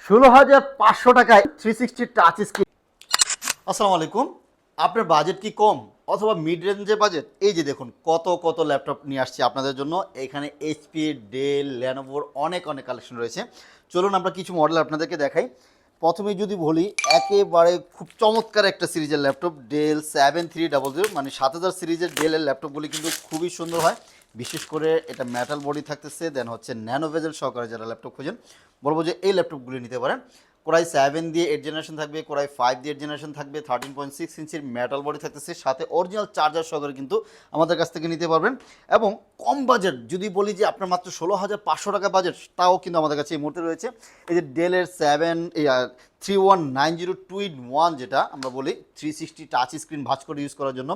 16,500 টাকায় 360 touch screen. আসসালামু আলাইকুম। আপনার বাজেট কি কম অথবা মিড রেঞ্জে বাজেট? এই যে দেখুন কত কত ল্যাপটপ নিয়ে আসছি আপনাদের জন্য। এখানে এইচপি, ডেল, লেনোভোর অনেক অনেক কালেকশন রয়েছে। চলুন আমরা কিছু মডেল আপনাদেরকে দেখাই। প্রথমে যদি বলি, একেবারে খুব চমৎকার একটা সিরিজের ল্যাপটপ ডেল 7300, মানে 7000 সিরিজের ডেলের ল্যাপটপগুলি কিন্তু খুবই সুন্দর হয়। বিশেষ করে এটা মেটাল বডি থাকতেছে, দেন হচ্ছে ন্যানো ভেজেল সহকারে যারা ল্যাপটপ খোঁজেন বলবো যে এই ল্যাপটপগুলি নিতে পারেন। কোরাই 7 দিয়ে 8 জেনারেশন থাকবে, কোরাই 5 দিয়ে 8 জেনারেশন থাকবে, 13.6 ইঞ্চির মেটাল বডি থাকতেছে, সাথে অরিজিনাল চার্জার সহকারে কিন্তু আমাদের কাছ থেকে নিতে পারবেন। এবং কম বাজেট যদি বলি যে আপনার মাত্র 16,500 টাকা বাজেট, তাও কিন্তু আমাদের কাছে এই মুহূর্তে রয়েছে। এই যে ডেলের 3190 2-in-1, যেটা আমরা বলি 360 টাচ স্ক্রিন ভাঁজ করে ইউজ করার জন্য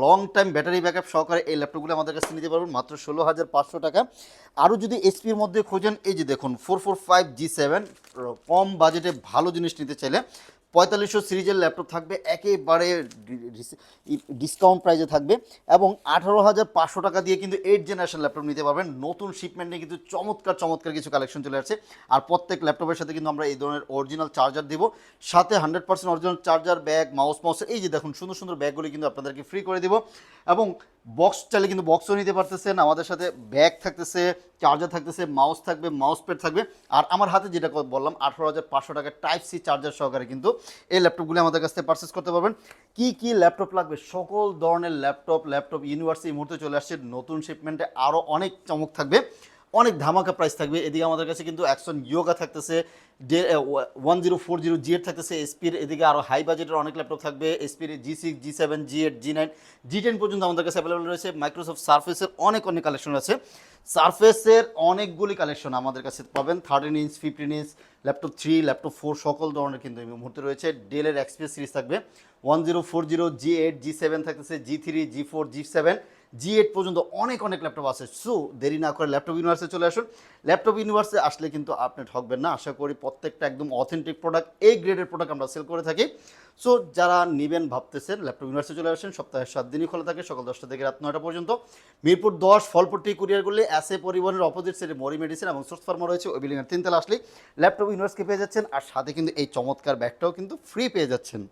লং টাইম ব্যাটারি ব্যাকআপ সহকারে এই ল্যাপটপগুলো আমাদের কাছে নিতে পারবেন মাত্র 16,500 টাকা। আরও যদি এসপির মধ্যে খোঁজেন, এই যে দেখুন 445G7, কম বাজেটে ভালো জিনিস নিতে চাইলে 4500 সিরিজের ল্যাপটপ থাকবে, একেবারে ডিসকাউন্ট প্রাইসে থাকবে। এবং 18,500 টাকা দিয়ে কিন্তু 8 জেনারেশন ল্যাপটপ নিতে পারবেন। নতুন শিপমেন্টে কিন্তু চমৎকার চমৎকার কিছু কালেকশন চলে আসছে। আর প্রত্যেক ল্যাপটপের সাথে কিন্তু আমরা এই ধরনের অরিজিনাল চার্জার দিব, সাথে 100% অরিজিনাল চার্জার, ব্যাগ, মাউসের এই যে দেখুন সুন্দর সুন্দর ব্যাগগুলি কিন্তু আপনাদেরকে ফ্রি করে দিব। এবং বক্স চাইলে কিন্তু বক্সও নিতে পারতেছেন। আমাদের সাথে ব্যাগ থাকতেছে, চার্জার থাকতেছে, মাউস থাকবে, মাউস প্যাড থাকবে। আর আমার হাতে যেটা বললাম 18,500 টাকার টাইপ সি চার্জার সহকারে কিন্তু এই ল্যাপটপগুলি আমাদের কাছ থেকে পারচেস করতে পারবেন। কি কি ল্যাপটপ লাগবে, সকল ধরনের ল্যাপটপ ইউনিভার্সিটি এই মুহূর্তে চলে আসছে নতুন শিপমেন্টে। আরও অনেক চমক থাকবে, অনেক ধামাকা প্রাইস থাকবে। এদিকে আমাদের কাছে কিন্তু অ্যাকশন ইয়োগা থাকতেছে, 1040G8 থাকতেছে এসপির। এদিকে আরও হাই বাজেটের অনেক ল্যাপটপ থাকবে, এসপির G6, G7, G8, G9, G10 পর্যন্ত আমাদের কাছে অ্যাভেলেবল রয়েছে। মাইক্রোসফট সারফেসের অনেক অনেক কালেকশন আছে। সারফেসের অনেকগুলি কালেকশন আমাদের কাছে পাবেন, 13 ইঞ্চ, 15 ইঞ্চ, ল্যাপটপ 3, ল্যাপটপ 4 সকল ধরনের কিন্তু এই মুহূর্তে রয়েছে। ডেলের এক্সপ্রেস সিরিজ থাকবে 1040, G8, G7 থাকতেছে, G3, G4, G7, G8 পর্যন্ত অনেক অনেক ল্যাপটপ আছে। সো দেরি না করে ল্যাপটপ ইউনিভার্সে চলে আসুন। ল্যাপটপ ইউনিভার্সে আসলে কিন্তু আপনি ঠকবেন না। আশা করি প্রত্যেকটা একদম অথেন্টিক প্রোডাক্ট, এই গ্রেডের প্রোডাক্ট আমরা সেল করে থাকি। সো যারা নেবেন ভাবতেছেন, ল্যাপটপ ইউনিভার্সে চলে আসেন। সপ্তাহে 7 দিনই খোলা থাকে, সকাল 10টা থেকে রাত 9টা পর্যন্ত। মিরপুর 10 ফলপট্টি কুরিয়ার করলে এসএ পরিবহনের অপোজিট সাইডে মরি মেডিসিন এবং সোর্স ফার্মা রয়েছে, ওই বিল্ডিংয়ের 3 তলা আসলেই ল্যাপটপ ইউনিভার্সকে পেয়ে যাচ্ছেন। আর সাথে কিন্তু এই চমৎকার ব্যাগটাও কিন্তু ফ্রি পেয়ে যাচ্ছেন।